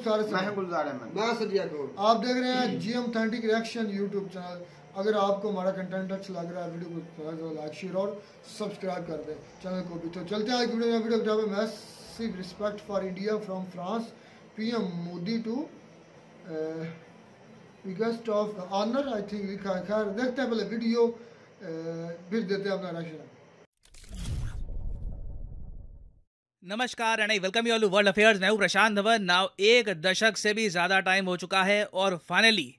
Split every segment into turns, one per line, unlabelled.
सारे
मैं गुलजार अहमद।
मैं सदिया को।
आप देख रहे हैं जी ऑथेंटिक रिएक्शन यूट्यूब चैनल। अगर आपको हमारा कंटेंट अच्छा लग रहा है वीडियो को लाइक शेयर और सब्सक्राइब कर दें चैनल को भी। तो चलते हैं आज वीडियो में। Massive respect for India from France, PM Modi to biggest of honour, I think लिखा है। खैर देखते हैं पहले वीडियो, फिर देते हैं अपना रिएक्शन।
नमस्कार and I welcome you all to world affairs. मैं हूं प्रशांत धवन। नाउ एक दशक से भी ज़्यादा टाइम हो चुका है और फाइनली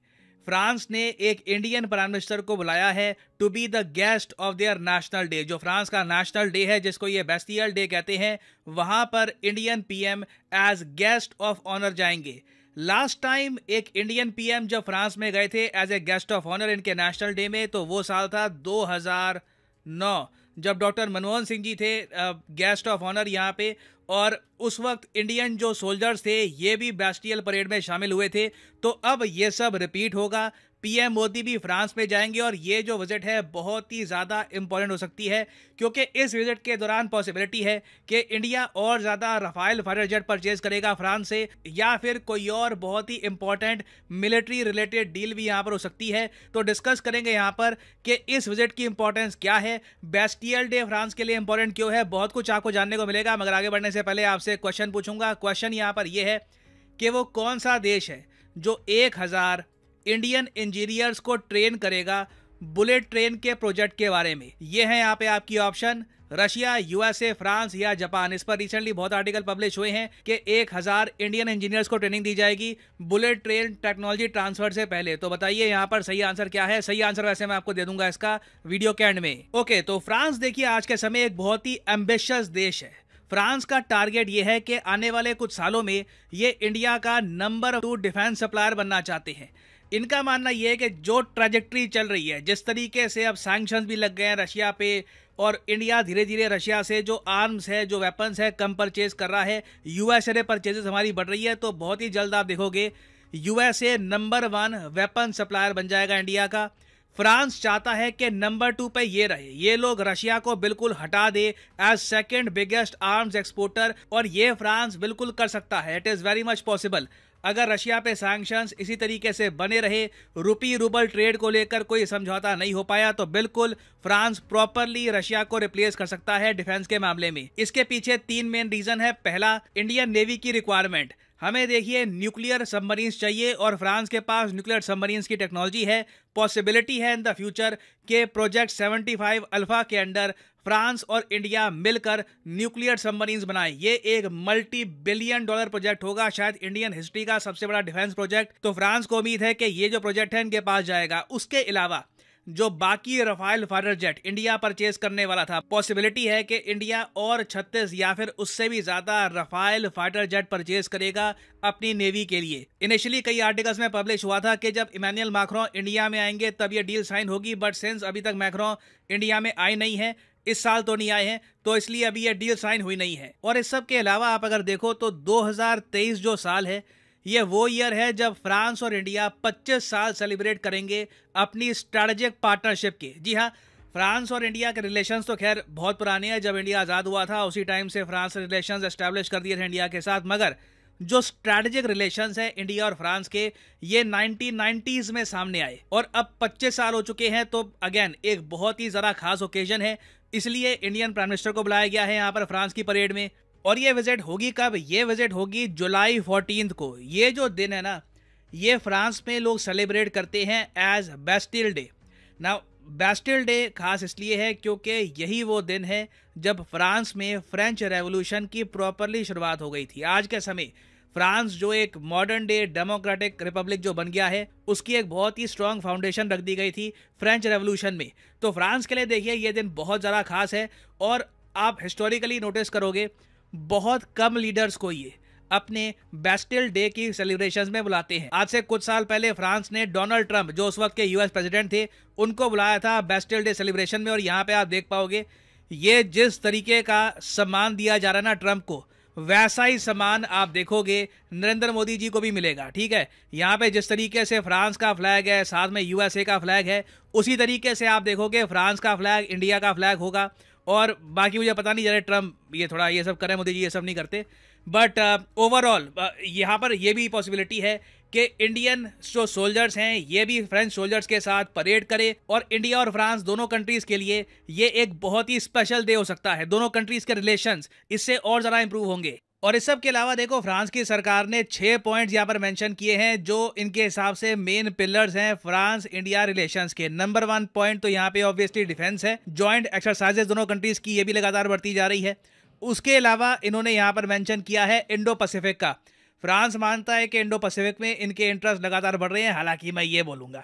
फ्रांस ने एक इंडियन प्राइम मिनिस्टर को बुलाया है to be the guest of their national day. जो फ्रांस का नेशनल डे है, जिसको ये बेस्टियल डे कहते हैं, वहां पर Indian PM as guest of honour जाएंगे। लास्ट टाइम एक इंडियन पीएम जब फ्रांस में गए थे as a guest of honour इनके नेशनल डे में, तो वो साल था 2009, जब डॉक्टर मनमोहन सिंह जी थे गेस्ट ऑफ ऑनर यहाँ पे। और उस वक्त इंडियन जो सोल्जर्स थे ये भी बेस्टियल परेड में शामिल हुए थे। तो अब ये सब रिपीट होगा। पीएम मोदी भी फ्रांस में जाएंगे और ये जो विजिट है बहुत ही ज़्यादा इंपॉर्टेंट हो सकती है, क्योंकि इस विजिट के दौरान पॉसिबिलिटी है कि इंडिया और ज़्यादा राफेल फाइटर जेट परचेज करेगा फ्रांस से, या फिर कोई और बहुत ही इंपॉर्टेंट मिलिट्री रिलेटेड डील भी यहाँ पर हो सकती है। तो डिस्कस करेंगे यहाँ पर कि इस विजिट की इंपॉर्टेंस क्या है, बेस्टियल डे फ्रांस के लिए इंपॉर्टेंट क्यों है। बहुत कुछ आपको जानने को मिलेगा, मगर आगे बढ़ने से पहले आपसे क्वेश्चन पूछूंगा। क्वेश्चन यहाँ पर यह है कि वो कौन सा देश है जो 1000 इंडियन इंजीनियर्स को ट्रेन करेगा बुलेट ट्रेन के प्रोजेक्ट के बारे में। ये है यहाँ पे आपकी ऑप्शन, रशिया, यूएसए, फ्रांस या जापान। इस पर रिसेंटली बहुत आर्टिकल पब्लिश हुए हैं कि 1000 इंडियन इंजीनियर्स को ट्रेनिंग दी जाएगी बुलेट ट्रेन टेक्नोलॉजी ट्रांसफर से पहले। तो बताइए यहाँ पर सही आंसर क्या है। सही आंसर वैसे मैं आपको दे दूंगा इसका वीडियो के एंड में। ओके, तो फ्रांस देखिए आज के समय एक बहुत ही एम्बिशियस देश है। फ्रांस का टारगेट ये है कि आने वाले कुछ सालों में ये इंडिया का नंबर 2 डिफेंस सप्लायर बनना चाहते हैं। इनका मानना यह है कि जो ट्रैजेक्टरी चल रही है, जिस तरीके से अब सैंक्शंस भी लग गए हैं रशिया पे और इंडिया धीरे धीरे रशिया से जो आर्म्स है, जो वेपन्स है, कम परचेज कर रहा है, यूएसए परचेजेस हमारी बढ़ रही है, तो बहुत ही जल्द आप देखोगे यूएसए नंबर 1 वेपन सप्लायर बन जाएगा इंडिया का। फ्रांस चाहता है कि नंबर 2 पे ये रहे, ये लोग रशिया को बिल्कुल हटा दे as second biggest arms exporter, और ये फ्रांस बिल्कुल कर सकता है। It is very much possible. अगर रशिया पे सैंक्शंस इसी तरीके से बने रहे, रुपी रूबल ट्रेड को लेकर कोई समझौता नहीं हो पाया, तो बिल्कुल फ्रांस प्रॉपरली रशिया को रिप्लेस कर सकता है डिफेंस के मामले में। इसके पीछे 3 मेन रीजन है। पहला, इंडियन नेवी की रिक्वायरमेंट। हमें देखिए न्यूक्लियर सबमरीन्स चाहिए और फ्रांस के पास न्यूक्लियर सबमरीन्स की टेक्नोलॉजी है। पॉसिबिलिटी है इन द फ्यूचर के प्रोजेक्ट 75 अल्फा के अंडर फ्रांस और इंडिया मिलकर न्यूक्लियर सबमरीन्स बनाए। ये एक मल्टी बिलियन डॉलर प्रोजेक्ट होगा, शायद इंडियन हिस्ट्री का सबसे बड़ा डिफेंस प्रोजेक्ट। तो फ्रांस को उम्मीद है कि ये जो प्रोजेक्ट है इनके पास जाएगा। उसके अलावा जो बाकी Rafale fighter jet India purchase करने वाला था, पॉसिबिलिटी है कि इंडिया और 36 या फिर उससे भी ज्यादा राफेल फाइटर जेट परचेज करेगा अपनी नेवी के लिए। इनिशियली कई आर्टिकल्स में पब्लिश हुआ था कि जब इमैनुअल मैक्रोन इंडिया में आएंगे तब ये डील साइन होगी, बट सिंस अभी तक मैक्रोन इंडिया में आए नहीं है, इस साल तो नहीं आए हैं, तो इसलिए अभी ये डील साइन हुई नहीं है। और इस सब के अलावा आप अगर देखो तो 2023 जो साल है, ये वो ईयर है जब फ्रांस और इंडिया 25 साल सेलिब्रेट करेंगे अपनी स्ट्रैटेजिक पार्टनरशिप के। जी हाँ, फ्रांस और इंडिया के रिलेशंस तो खैर बहुत पुराने हैं। जब इंडिया आज़ाद हुआ था उसी टाइम से फ्रांस रिलेशंस एस्टैब्लिश कर दिए थे इंडिया के साथ, मगर जो स्ट्रैटेजिक रिलेशंस है इंडिया और फ्रांस के, ये 1990s में सामने आए और अब 25 साल हो चुके हैं। तो अगेन एक बहुत ही ज़रा खास ओकेजन है, इसलिए इंडियन प्राइम मिनिस्टर को बुलाया गया है यहाँ पर फ्रांस की परेड में। और ये विजिट होगी कब? ये विजिट होगी जुलाई 14 को। ये जो दिन है ना, ये फ्रांस में लोग सेलिब्रेट करते हैं as Bastille day. Now Bastille day खास इसलिए है क्योंकि यही वो दिन है जब फ्रांस में फ्रेंच रेवोल्यूशन की प्रॉपरली शुरुआत हो गई थी। आज के समय फ्रांस जो एक मॉडर्न डे डेमोक्रेटिक रिपब्लिक जो बन गया है, उसकी एक बहुत ही स्ट्रांग फाउंडेशन रख दी गई थी फ्रेंच रेवोल्यूशन में। तो फ्रांस के लिए देखिए ये दिन बहुत ज़्यादा खास है। और आप हिस्टोरिकली नोटिस करोगे बहुत कम लीडर्स को ये अपने बेस्टिल डे की सेलिब्रेशंस में बुलाते हैं। आज से कुछ साल पहले फ्रांस ने डोनाल्ड ट्रंप, जो उस वक्त के यूएस प्रेसिडेंट थे, उनको बुलाया था बेस्टिल डे सेलिब्रेशन में। और यहाँ पे आप देख पाओगे ये जिस तरीके का सम्मान दिया जा रहा है ना ट्रंप को, वैसा ही सम्मान आप देखोगे नरेंद्र मोदी जी को भी मिलेगा। ठीक है, यहाँ पे जिस तरीके से फ्रांस का फ्लैग है, साथ में यूएसए का फ्लैग है, उसी तरीके से आप देखोगे फ्रांस का फ्लैग, इंडिया का फ्लैग होगा। और बाकी मुझे पता नहीं, जरा ट्रम्प ये थोड़ा ये सब करें, मोदी जी ये सब नहीं करते। बट ओवरऑल यहाँ पर यह भी पॉसिबिलिटी है कि इंडियन जो सोल्जर्स हैं ये भी फ्रेंच सोल्जर्स के साथ परेड करे, और इंडिया और फ्रांस दोनों कंट्रीज के लिए ये एक बहुत ही स्पेशल डे हो सकता है। दोनों कंट्रीज के रिलेशंस इससे और ज़्यादा इंप्रूव होंगे। और इस सब के अलावा देखो, फ्रांस की सरकार ने 6 पॉइंट्स यहाँ पर मेंशन किए हैं जो इनके हिसाब से मेन पिलर्स हैं फ्रांस इंडिया रिलेशंस के। नंबर 1 पॉइंट तो यहाँ पे ऑब्वियसली डिफेंस है। जॉइंट एक्सरसाइजेस दोनों कंट्रीज की ये भी लगातार बढ़ती जा रही है। उसके अलावा इन्होंने यहाँ पर मेंशन किया है इंडो पैसिफिक का। फ्रांस मानता है कि इंडो पैसिफिक में इनके इंटरेस्ट लगातार बढ़ रहे हैं। हालांकि मैं ये बोलूँगा,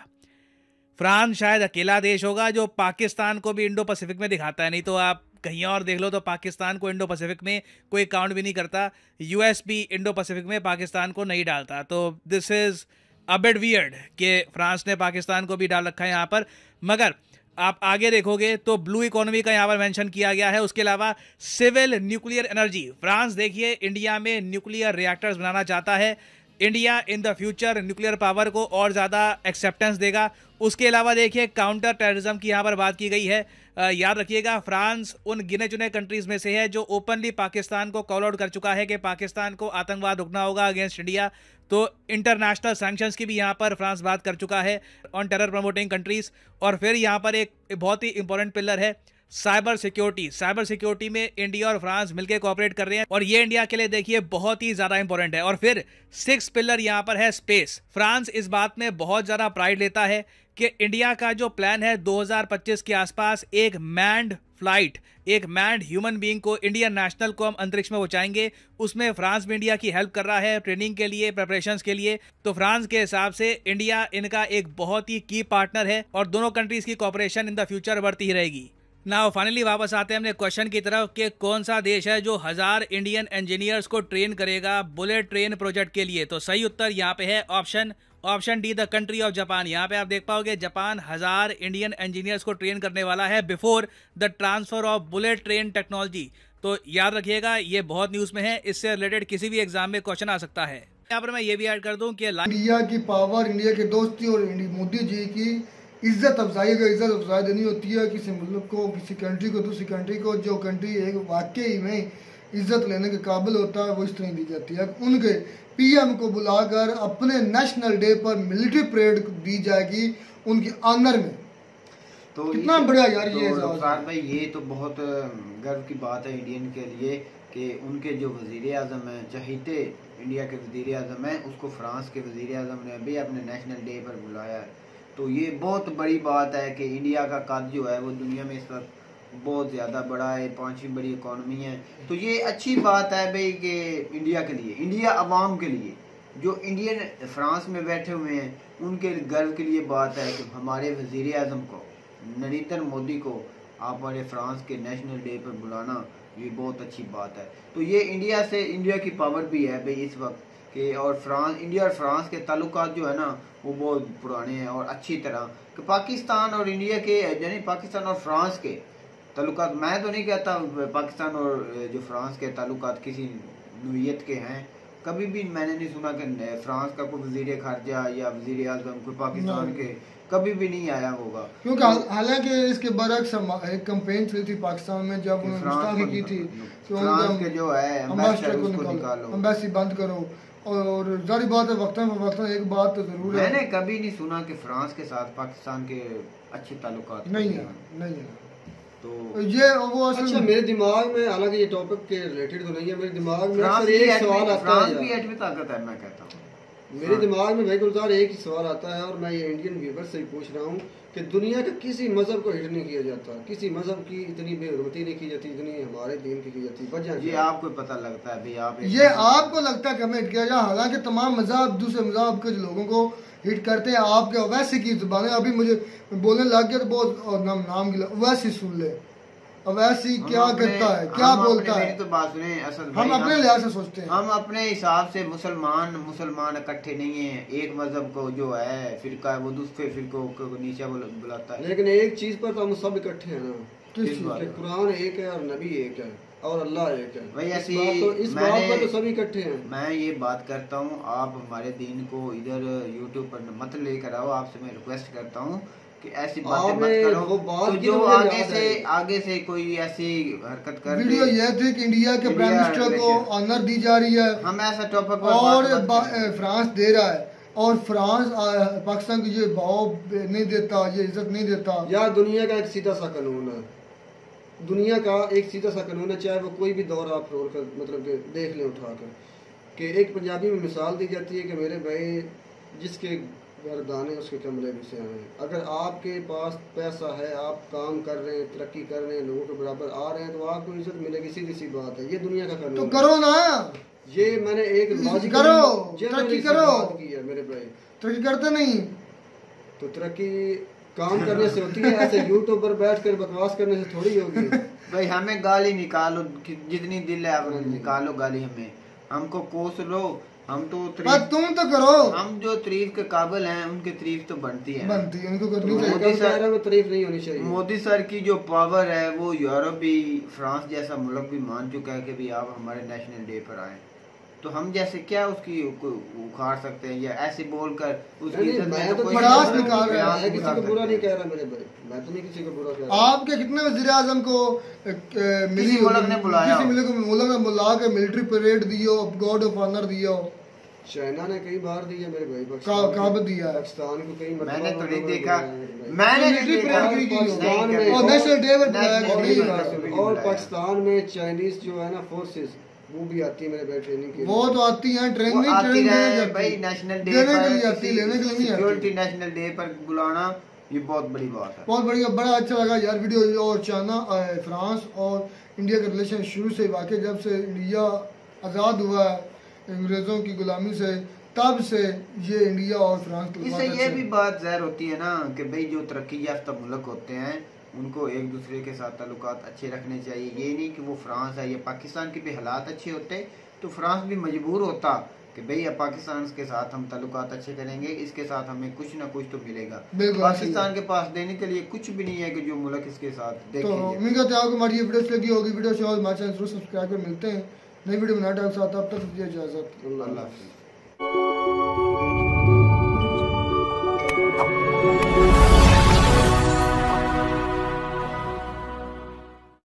फ्रांस शायद अकेला देश होगा जो पाकिस्तान को भी इंडो पैसिफिक में दिखाता है। नहीं तो आप कहीं और देख लो तो पाकिस्तान को इंडो पैसिफिक में कोई काउंट भी नहीं करता। यूएस भी इंडो पैसिफिक में पाकिस्तान को नहीं डालता। तो this is a bit weird कि फ्रांस ने पाकिस्तान को भी डाल रखा है यहाँ पर। मगर आप आगे देखोगे तो ब्लू इकोनॉमी का यहाँ पर मेंशन किया गया है। उसके अलावा सिविल न्यूक्लियर एनर्जी, फ्रांस देखिए इंडिया में न्यूक्लियर रिएक्टर्स बनाना चाहता है। India in the future nuclear power को और ज़्यादा एक्सेप्टेंस देगा। उसके अलावा देखिए काउंटर टेररिज्म की यहाँ पर बात की गई है। याद रखिएगा, फ्रांस उन गिने चुने कंट्रीज़ में से है जो ओपनली पाकिस्तान को कॉल आउट कर चुका है कि पाकिस्तान को आतंकवाद रुकना होगा अगेंस्ट इंडिया। तो इंटरनेशनल सैंक्शंस की भी यहाँ पर फ्रांस बात कर चुका है ऑन टेरर प्रमोटिंग कंट्रीज़। और फिर यहाँ पर एक बहुत ही इंपॉर्टेंट पिलर है साइबर सिक्योरिटी। साइबर सिक्योरिटी में इंडिया और फ्रांस मिलकर कोऑपरेट कर रहे हैं और ये इंडिया के लिए देखिए बहुत ही ज्यादा इंपॉर्टेंट है। और फिर 6 पिलर यहाँ पर है स्पेस। फ्रांस इस बात में बहुत ज्यादा प्राइड लेता है कि इंडिया का जो प्लान है 2025 के आसपास एक मैन्ड फ्लाइट, एक मैन्ड ह्यूमन बीइंग को, इंडियन नेशनल को हम अंतरिक्ष में पहुंचाएंगे। उसमें फ्रांस भी इंडिया की हेल्प कर रहा है ट्रेनिंग के लिए, प्रिपरेशंस के लिए। तो फ्रांस के हिसाब से इंडिया इनका एक बहुत ही की पार्टनर है और दोनों कंट्रीज की कोऑपरेशन इन द फ्यूचर बढ़ती ही रहेगी। नाउ फाइनली वापस आते हैं अपने क्वेश्चन की तरफ कि कौन सा देश है जो 1000 इंडियन इंजीनियर्स को ट्रेन करेगा बुलेट ट्रेन प्रोजेक्ट के लिए। तो सही उत्तर यहाँ पे है option D, the country of Japan. यहाँ पे आप देख पाओगे जापान 1000 इंडियन इंजीनियर्स को ट्रेन करने वाला है before the transfer of bullet train technology. तो याद रखिएगा ये बहुत न्यूज़ में है, इससे रिलेटेड किसी भी एग्जाम में क्वेश्चन आ सकता है। यहाँ पर मैं ये भी ऐड कर दूं कि
इंडिया की पावर, इंडिया के दोस्ती और मोदी जी की इज्जत अफजाई का इज्जत अफजाई देनी होती है किसी मुल्क को, किसी कंट्री को, दूसरी कंट्री को। जो कंट्री एक वाकई में इज्जत लेने के काबिल होता है वो इस तरह दी जाती है। उनके पीएम को बुलाकर अपने नेशनल डे पर मिलिट्री परेड दी जाएगी उनके ऑनर में। तो कितना बढ़िया यार ये
रुखसार भाई, ये तो बहुत गर्व की बात है इंडियन के लिए कि उनके जो वजीर आजम हैं, चहीते इंडिया के वजीर आजम हैं, उसको फ्रांस के वजीर आजम ने भी अपने नेशनल डे पर बुलाया है। तो ये बहुत बड़ी बात है कि इंडिया का कद जो है वो दुनिया में इस वक्त बहुत ज़्यादा बड़ा है, 5वीं बड़ी इकॉनमी है। तो ये अच्छी बात है भाई कि इंडिया के लिए, इंडिया अवाम के लिए, जो इंडियन फ्रांस में बैठे हुए हैं उनके गर्व के लिए बात है कि हमारे वजीर आजम को, नरेंद्र मोदी को आप हमारे फ्रांस के नेशनल डे पर बुलाना, ये बहुत अच्छी बात है। तो ये इंडिया से, इंडिया की पावर भी है भाई इस वक्त कि, और फ्रांस, इंडिया और फ्रांस के ताल्लुकात जो है ना वो बहुत पुराने हैं और अच्छी तरह कि पाकिस्तान और इंडिया के, यानी पाकिस्तान और फ्रांस के ताल्लुकात, मैं तो नहीं कहता पाकिस्तान और जो फ्रांस के ताल्लुकात किसी नोयत के हैं। कभी भी मैंने नहीं सुना कि फ्रांस का कोई वजीर खारजा या वजीर आजम कोई पाकिस्तान के कभी भी नहीं आया होगा।
क्योंकि हालांकि इसके बरक्स एक कैंपेन चली थी पाकिस्तान में जब उन्होंने की थी
फ्रांस के जो है एम्बेसडर को निकालो,
एम्बेसी बंद करो। और जारी बात है वक्तन एक बात तो जरूर है,
मैंने कभी नहीं सुना कि फ्रांस के साथ पाकिस्तान के अच्छे ताल्लुकात
नहीं है।
तो
ये वो
अच्छा, मेरे दिमाग में, हालांकि ये टॉपिक के रिलेटेड तो नहीं है, मेरे दिमाग में एक सवाल आता है।
फ्रांस भी एटमी ताकत है, मैं कहता हूँ।
मेरे दिमाग में भाई गुलजार एक ही सवाल आता है और मैं ये इंडियन व्यूवर से ही पूछ रहा हूँ कि दुनिया के किसी मजहब को हिट नहीं किया जाता, किसी मजहब की इतनी बेहुरमती नहीं की जाती जितनी हमारे दीन की जाती। वजह
ये आपको पता लगता है भाई, आप
ये आपको लगता है कि हमें हिट किया जाए, हालांकि तमाम मजहब दूसरे मजहब के लोगों को हिट करते हैं। आपके वैसे की जुबान है, अभी मुझे बोलने लग गया तो बहुत नाम गिला, वैसे सुन ले अवैसी क्या करता है, क्या बोलता है।
तो बात सुने असद भाई,
हम अपने लिहाज से सोचते हैं,
हम अपने हिसाब से मुसलमान इकट्ठे नहीं है। एक मजहब को जो है फिरका है वो दूसरे फिरकों को नीचे बुलाता है।
लेकिन एक चीज पर तो हम सब इकट्ठे हैं ना, कुरान एक है और नबी एक है और अल्लाह एक है।
भाई ऐसी
इस बात पर तो सब इकट्ठे हैं।
मैं ये बात करता हूँ, आप हमारे दीन को इधर यूट्यूब पर मत लेकर आओ, आपसे मैं रिक्वेस्ट करता हूँ कि ऐसी बातें मत
आपने
करो।
वो बात
तो
की
जो
तो मुझे याद है।
आगे से कोई ऐसी हरकत कर
वीडियो
दे,
यह थी कि इंडिया के प्राइम मिनिस्टर को ऑनर दी जा रही है
हम ऐसा टॉपिक पर
और
बात मत करें।
फ्रांस दे रहा है और फ्रांस पाकिस्तान को ये भाव नहीं देता, ये इज्जत नहीं देता।
यार दुनिया का एक सीधा सा कानून है, दुनिया का एक सीधा सा कानून है, चाहे वो कोई भी दौर आप रोल कर मतलब कि देख लें उठाकर, कि एक पंजाबी में मिसाल दी जाती है कि मेरे भाई जिसके घर दाने उसके कमरे भी से हैं। अगर आपके पास पैसा है, आप काम कर रहे हैं, तरक्की कर रहे हैं, लोगों के बराबर आ रहे हैं, तो आपको इज्जत मिलेगी, सीधी सी बात है। ये दुनिया का कानून
तो
है।
करो ना,
ये मैंने एक लॉजिक
करो,
ये
तरक्की
मैंने
करो।
बात की है मेरे भाई।
तरक्की करते नहीं
तो तरक्की काम करने से होती है, ऐसे यूट्यूब पर बैठ कर बकवास करने से थोड़ी होगी।
भाई हमें गाली निकालो, जितनी दिल है आप निकालो गाली, हमें हमको कोस लो, हम तो
बस तुम तो करो,
हम जो तारीफ के काबिल हैं उनकी तारीफ तो बनती है।
बनती है, उनको करनी
तो
चाहिए।
मोदी सर वो तारीफ नहीं होनी चाहिए।
मोदी सर की जो पावर है वो यूरोप भी, फ्रांस जैसा मुल्क भी मान चुका है कि भी आप हमारे नेशनल डे पर आए, तो हम जैसे क्या उसकी उखाड़ सकते हैं या ऐसे बोलकर उसकी
नहीं,
इज्जत
मैं
में
तो
कोई
बड़ास
नहीं
निकाल रहा है,
मैं किसी को बुरा नहीं
सकते।
कह रहा मेरे भाई, मैं तो नहीं किसी को बुरा कह रहा।
आपके कितने वजीर आजम को मिली
मुल्क ने बुलाया
किसी मुल्क ने बुला के मिलिट्री परेड दियो, गॉड ऑफ ऑनर दियो?
चाइना ने कई बार दिया मेरे भाई,
कब दिया है?
पाकिस्तान को कई मरतबा
मैंने तो नहीं
उन्होंने
देखा,
बुलाया मेरे भाई।
मैंने
मिलिट्री
नहीं
परेड
देखा।
की
पाकिस्तान
नहीं
में
और नेशनल डे पर बुलाया
नेशनल
नहीं
डे
बुलाया।
पर कभी
और
बुलाया।
पाकिस्तान में चाइनीज जो है ना फोर्सेस, वो भी आती है मेरे भाई ट्रेनिंग के लिए।
वो तो आती हैं,
वो
ट्रेनिंग
आती
ट्रेनिंग
है
देने जाती
भाई,
है।
नेशनल डे
देने के
पर
लिए आती है, लेने के लिए नहीं आती।
सिक्योरिटी नेशनल डे पर बुलाना ये बहुत बड़ी बात है।
बहुत बढ़िया, बड़ा अच्छा लगा यार वीडियो। और चाइना, फ्रांस और इंडिया का रिलेशन शुरू से वाकई जब से इंडिया आज़ाद हुआ है अंग्रेज़ों की गुलामी से, तब से ये इंडिया और फ्रांस के
इससे ये भी बात ज़ाहिर होती है ना कि भाई जो तरक्की याफ्ता मुल्क होते हैं उनको एक दूसरे के साथ ताल्लुकात अच्छे रखने चाहिए। ये नहीं कि वो फ्रांस है या पाकिस्तान के भी हालात अच्छे होते तो फ्रांस भी मजबूर होता कि भाई अब पाकिस्तान के साथ हम ताल्लुकात अच्छे करेंगे, इसके साथ हमें कुछ ना कुछ तो मिलेगा।
बिल्कुल,
पाकिस्तान के पास देने के लिए कुछ भी नहीं है कि जो मुल्क इसके साथ
तो
देखेंगे।
उम्मीद करते हैं आपको हमारी ये वीडियो अच्छी लगी होगी। वीडियो से और हमारे चैनल जरूर सब्सक्राइब कर, मिलते हैं नई वीडियो बनाने के साथ। तब तक दीजिए इजाजत।
अल्लाह हाफिज़।